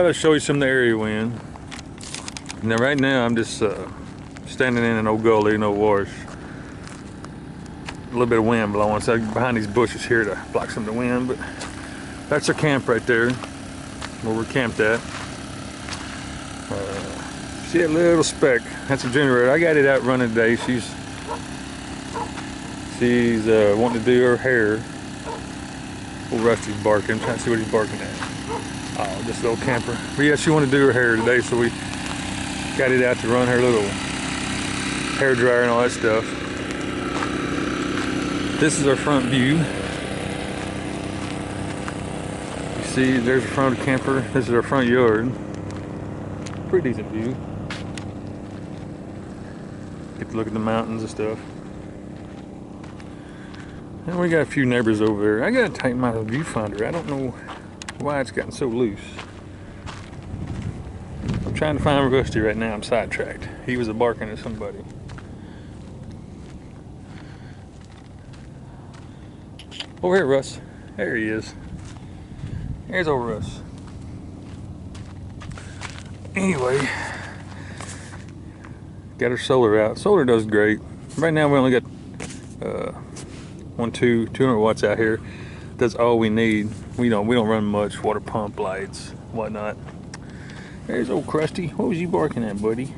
thought I'd show you some of the area we're in. Now right now I'm just standing in an old gully, no wash. A little bit of wind blowing, so I'm behind these bushes here to block some of the wind, but that's our camp right there, where we're camped at. See that little speck? That's a generator. I got it out running today. She's wanting to do her hair. Old Rusty's barking. I'm trying to see what he's barking at. Oh, just a little camper. But yeah, she wanted to do her hair today, so we got it out to run her little hair dryer and all that stuff. This is our front view. You see, there's the front of the camper. This is our front yard. Pretty decent view. Get to look at the mountains and stuff. And we got a few neighbors over there. I gotta tighten my viewfinder. I don't know why it's gotten so loose. I'm trying to find Rusty right now. I'm sidetracked. He was barking at somebody. Over here, Russ. There he is. There's old Russ. Anyway, got our solar out. Solar does great. Right now we only got 200 watts out here. That's all we need. We don't run much. Water pump, lights, whatnot. There's old Krusty. What was you barking at, buddy?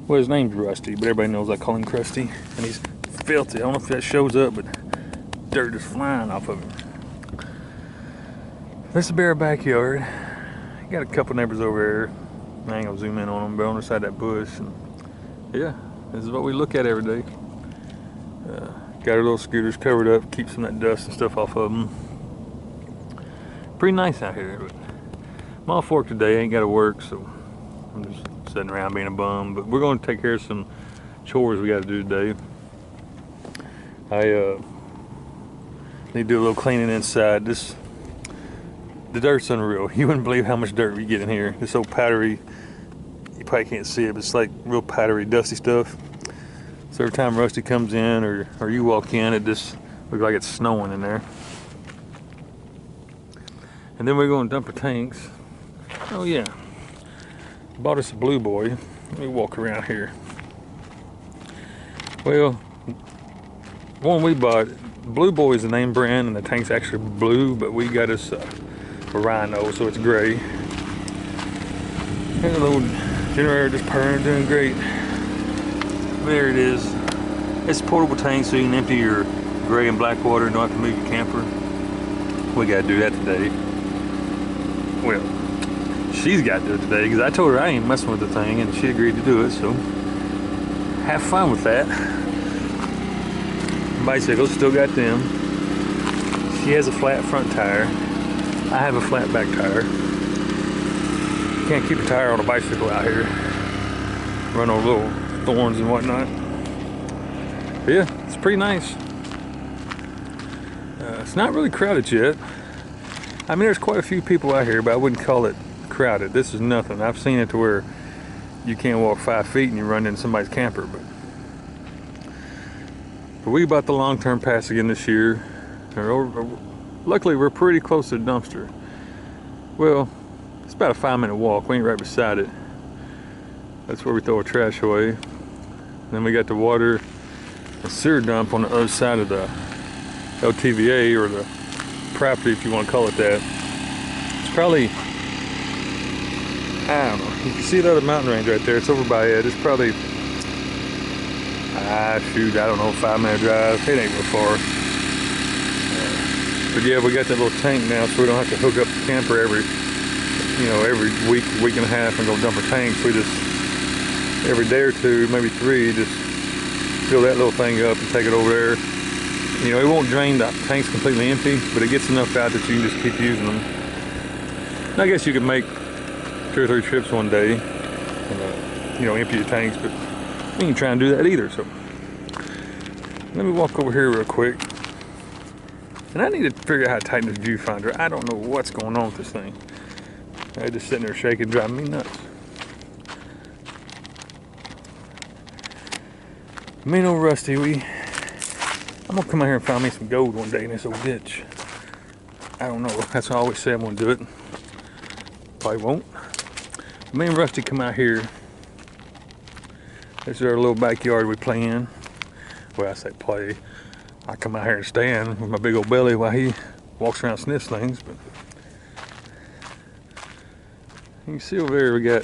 Well, his name's Rusty, but everybody knows I call him Krusty. And he's filthy. I don't know if that shows up, but dirt is flying off of him. This is our backyard. Got a couple neighbors over there. I ain't gonna zoom in on them, but on the side of that bush. And yeah, this is what we look at every day. Got our little scooters covered up, keep some of that dust and stuff off of them. Pretty nice out here, but I'm off work today. I ain't got to work, so I'm just sitting around being a bum. But we're going to take care of some chores we got to do today. I need to do a little cleaning inside. The dirt's unreal. You wouldn't believe how much dirt we get in here. This old powdery, you probably can't see it, but it's like real powdery, dusty stuff. So every time Rusty comes in or you walk in, it just looks like it's snowing in there. And then we're going to dump our tanks. Oh yeah, bought us a Blue Boy. Let me walk around here. Well, one we bought, Blue Boy is the name brand, and the tank's actually blue, but we got us a Rhino, so it's gray. And the little generator just purring, doing great. There it is. It's a portable tank, so you can empty your gray and black water and don't have to move your camper. We got to do that today. Well, she's got to do it today because I told her I ain't messing with the thing, and she agreed to do it, so have fun with that. Bicycles, still got them. She has a flat front tire. I have a flat back tire. Can't keep a tire on a bicycle out here. Run over little thorns and whatnot. But yeah, it's pretty nice. It's not really crowded yet. I mean, there's quite a few people out here, but I wouldn't call it crowded. This is nothing. I've seen it to where you can't walk 5 feet and you run into somebody's camper. But we bought the long-term pass again this year. Luckily, we're pretty close to the dumpster. Well, it's about a 5-minute walk. We ain't right beside it. That's where we throw our trash away. Then we got the water and sewer dump on the other side of the LTVA, or the property, if you want to call it that. It's probably, I don't know, you can see the other mountain range right there. It's over by it. It's probably, shoot, I don't know, 5-minute drive. It ain't real far. But yeah, we got that little tank now, so we don't have to hook up the camper every week and a half and go dump our tanks. We just, every day or two, maybe 3, just fill that little thing up and take it over there. You know, it won't drain the tanks completely empty, but it gets enough out that you can just keep using them. And I guess you could make 2 or 3 trips one day and, empty your tanks, but we ain't trying to do that either. So let me walk over here real quick. And I need to figure out how to tighten this viewfinder. I don't know what's going on with this thing. I just sitting there shaking, driving me nuts. Me and old Rusty, I'm gonna come out here and find me some gold one day in this old ditch. I don't know. That's what I always say I'm gonna do it. probably won't. Me and Rusty come out here. This is our little backyard we play in. Well, I say play. I come out here and stand with my big old belly while he walks around and sniffs things. But you can see over there we got,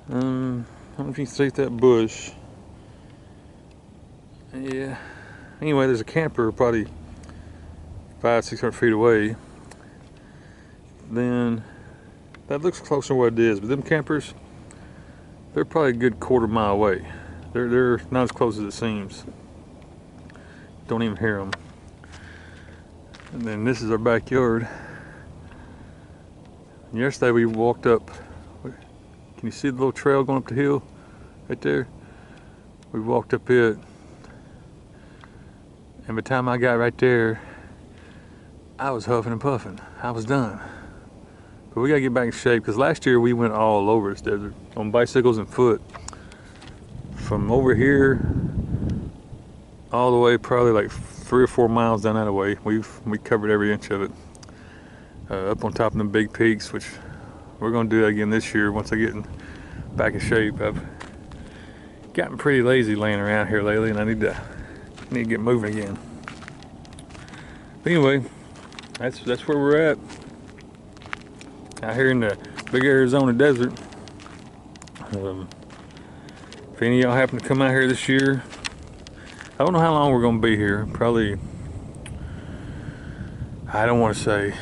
I don't know if you can see that bush. Yeah. Anyway, there's a camper probably 500-600 feet away. Then that looks closer to what it is, but them campers, they're probably a good quarter-mile away. They're not as close as it seems. Don't even hear them. And then this is our backyard. And yesterday we walked up. Can you see the little trail going up the hill right there? We walked up it. And by the time I got right there, I was huffing and puffing. I was done. But we gotta get back in shape, because last year we went all over this desert on bicycles and foot. From over here all the way probably like 3 or 4 miles down that way. We covered every inch of it. Up on top of them big peaks, which we're gonna do that again this year once I get back in shape. I've gotten pretty lazy laying around here lately, and I need to get moving again. But anyway, that's where we're at. Out here in the big Arizona desert. If any of y'all happen to come out here this year, I don't know how long we're gonna be here. Probably, I don't want to say,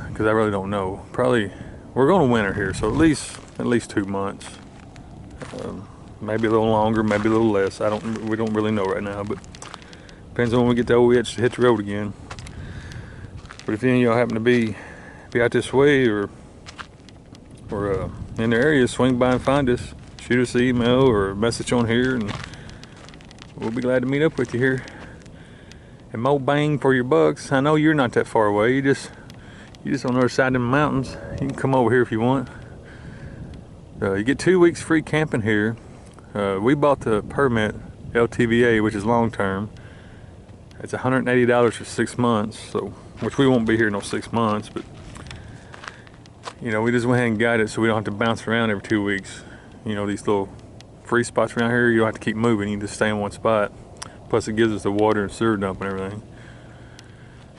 because I really don't know. Probably, we're gonna winter here, so at least 2 months. Maybe a little longer, maybe a little less. We don't really know right now, but depends on when we get the old itch to hit the road again. But if any of y'all happen to be out this way or in the area, swing by and find us. Shoot us an email or a message on here, and we'll be glad to meet up with you here. And more bang for your bucks. I know you're not that far away. You just on the other side of the mountains. You can come over here if you want. You get 2 weeks free camping here. We bought the permit, LTVA, which is long term. It's $180 for 6 months, so which we won't be here no 6 months, but you know, we just went ahead and got it so we don't have to bounce around every 2 weeks. You know, these little free spots around here, you don't have to keep moving, you can just stay in one spot. Plus it gives us the water and sewer dump and everything.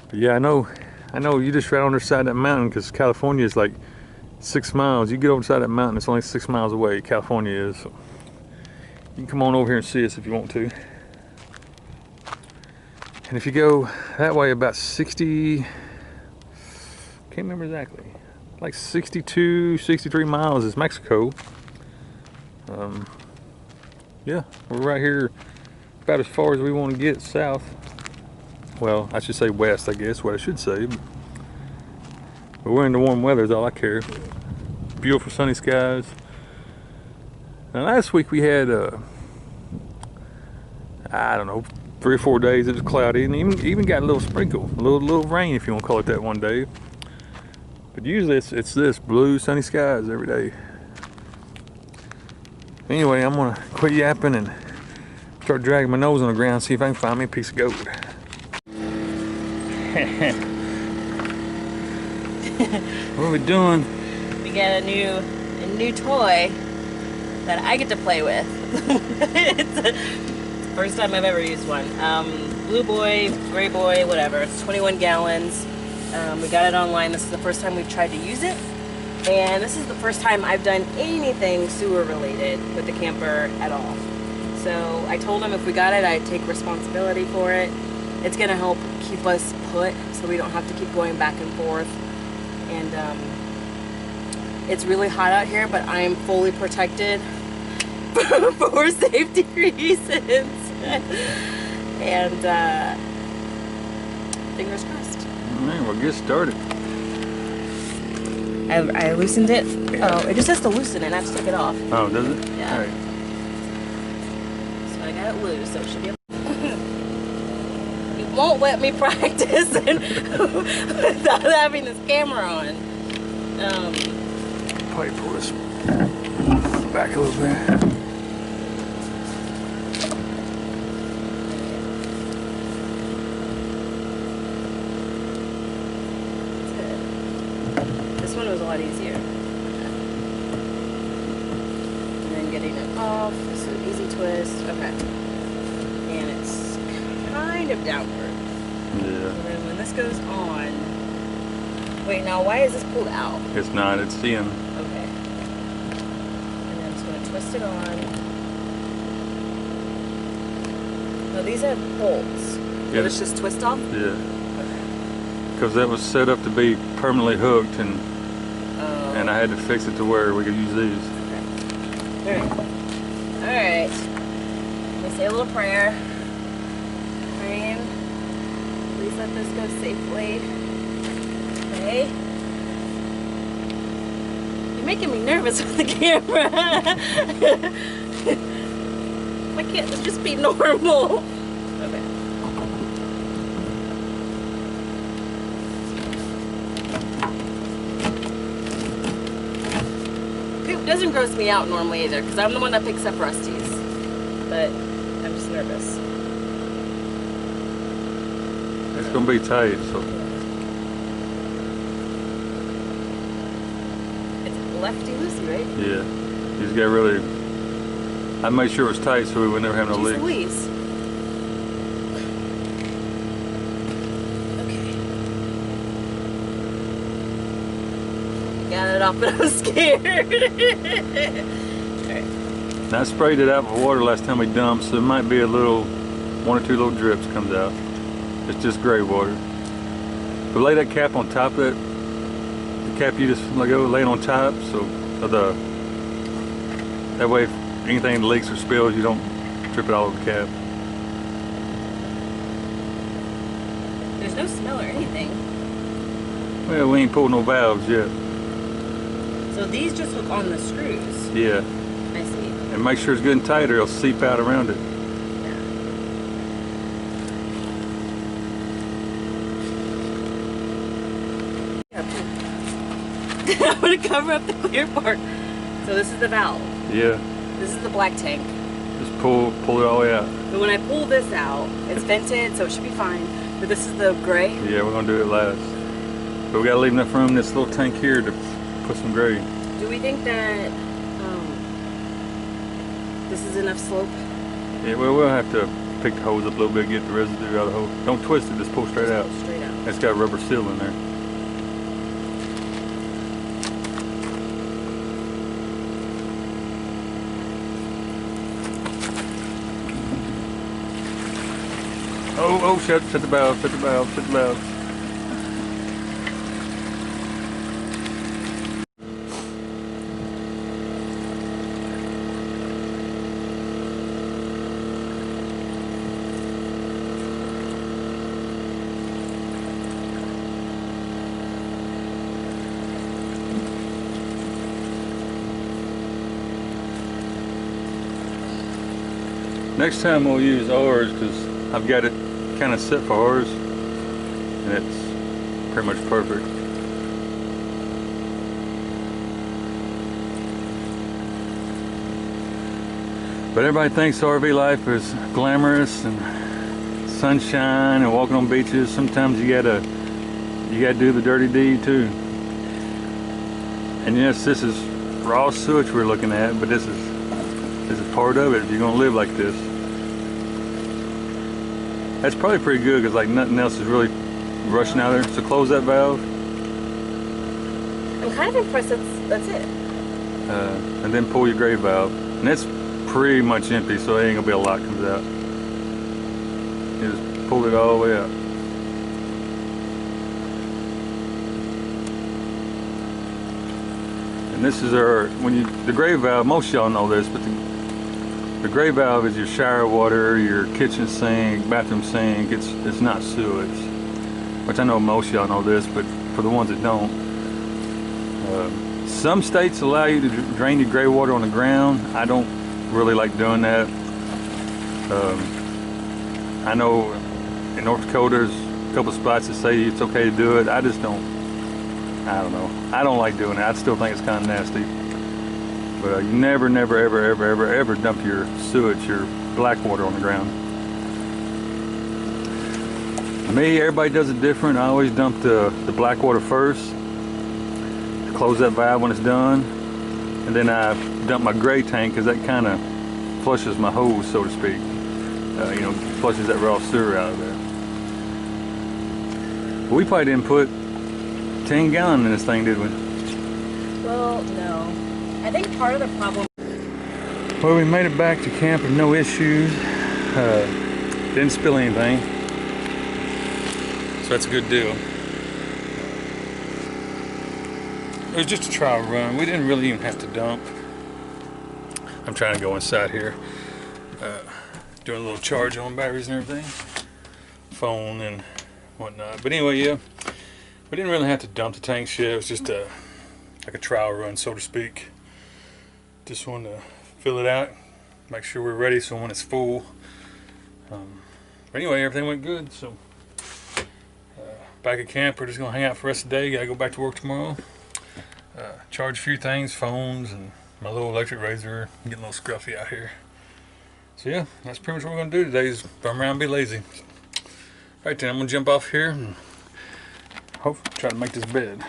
But yeah, I know you just right on the side of that mountain, because California is like 6 miles. You get over the side of that mountain, it's only 6 miles away, California is. So you can come on over here and see us if you want to. And if you go that way about 60, can't remember exactly, like 62, 63 miles is Mexico. Yeah, we're right here about as far as we want to get south. Well, I should say west, I guess, what I should say. But we're in the warm weather is all I care. Beautiful sunny skies. Now last week we had, I don't know, 3 or 4 days it was cloudy, and even got a little sprinkle, a little rain if you want to call it that one day. But usually it's this blue sunny skies every day. Anyway, I'm gonna quit yapping and start dragging my nose on the ground, see if I can find me a piece of gold. What are we doing? We got a new toy that I get to play with. It's the first time I've ever used one. Blue boy, gray boy, whatever. It's 21 gallons. We got it online. This is the first time we've tried to use it. And this is the first time I've done anything sewer related with the camper at all. So I told him if we got it, I'd take responsibility for it. It's gonna help keep us put so we don't have to keep going back and forth. And it's really hot out here, but I am fully protected for safety reasons. And fingers crossed. All right, well, get started. I loosened it. Oh, it just has to loosen it, not to take it off. Oh, does it? Yeah. All right. So I got it loose, so it should be. It won't let me practice without having this camera on. Probably pull this back a little bit. This one was a lot getting it off. This is an easy twist. Okay. And it's kind of downward. Yeah. And then when this goes on, wait, now why is this pulled out? It's not, it's in. Okay. And then I'm just gonna twist it on. No, these have bolts. So Yeah. it's just twist off? Yeah. Okay. Because that was set up to be permanently hooked, and I had to fix it to where we could use these. Okay. Alright. Let me say a little prayer. Praying. Please let this go safely. Okay. You're making me nervous with the camera. Why can't this just be normal? Okay. Poop doesn't gross me out normally either, because I'm the one that picks up Rusty's. But I'm just nervous. It's going to be tight, so. It's lefty-loosey, right? Yeah. He's got really. I made sure it was tight so we would never have no leaks. Louise. Okay. Got it off, but I was scared. Alright. Now, I sprayed it out with water last time we dumped, so it might be a little, 1 or 2 little drips comes out. It's just gray water. But lay that cap on top of it. The cap you just let go, lay it on top, so that way if anything leaks or spills, you don't trip it all over the cap. There's no smell or anything. Well, we ain't pulled no valves yet. So these just hook on the screws. Yeah. I see. And make sure it's good and tight or it'll seep out around it. I'm gonna cover up the clear part. So this is the valve. Yeah. This is the black tank. Just pull it all the way out. But when I pull this out, it's vented, so it should be fine. But this is the gray. Yeah, we're gonna do it last. But we gotta leave enough room in this little tank here to put some gray. Do we think that this is enough slope? Yeah, well, we'll have to pick the hose up a little bit, get the residue out of the hose. Don't twist it, just pull straight out. Straight out. It's got rubber seal in there. Oh, shut the valve, shut the valve, shut the valve. Next time we'll use ours because I've got it kind of set for ours and it's pretty much perfect. But everybody thinks RV life is glamorous and sunshine and walking on beaches. Sometimes you gotta do the dirty deed too. And yes, this is raw sewage we're looking at, but this is part of it if you're gonna live like this. That's probably pretty good because like nothing else is really rushing out there. So close that valve. I'm kind of impressed that's it. And then pull your gray valve. And it's pretty much empty, so it ain't gonna be a lot comes out. You just pull it all the way out. And this is the gray valve, most of y'all know this, but the gray valve is your shower water, your kitchen sink, bathroom sink. It's not sewage, which I know most of y'all know this, but for the ones that don't, some states allow you to drain your gray water on the ground. I don't really like doing that. I know in North Dakota there's a couple spots that say it's okay to do it. I just don't. I don't know. I don't like doing it. I still think it's kind of nasty. But you never, ever dump your sewage, your black water on the ground. Me, everybody does it different. I always dump the black water first. Close that valve when it's done. and then I dump my gray tank because that kind of flushes my hose, so to speak. You know, flushes that raw sewer out of there. We probably didn't put 10 gallons in this thing, did we? Well, no. I think part of the problem... Well, we made it back to camp with no issues. Didn't spill anything. So that's a good deal. It was just a trial run. We didn't really even have to dump. I'm trying to go inside here. Doing a little charge on batteries and everything. Phone and whatnot. But anyway, yeah. We didn't really have to dump the tanks yet. It was just like a trial run, so to speak. Just wanted to fill it out. Make sure we're ready so when it's full. But anyway, everything went good. So back at camp, we're just going to hang out for the rest of the day. Gotta go back to work tomorrow. Charge a few things, phones, and my little electric razor. Getting a little scruffy out here. So yeah, that's pretty much what we're going to do today, is run around and be lazy. Alright then, I'm going to jump off here and try to make this bed.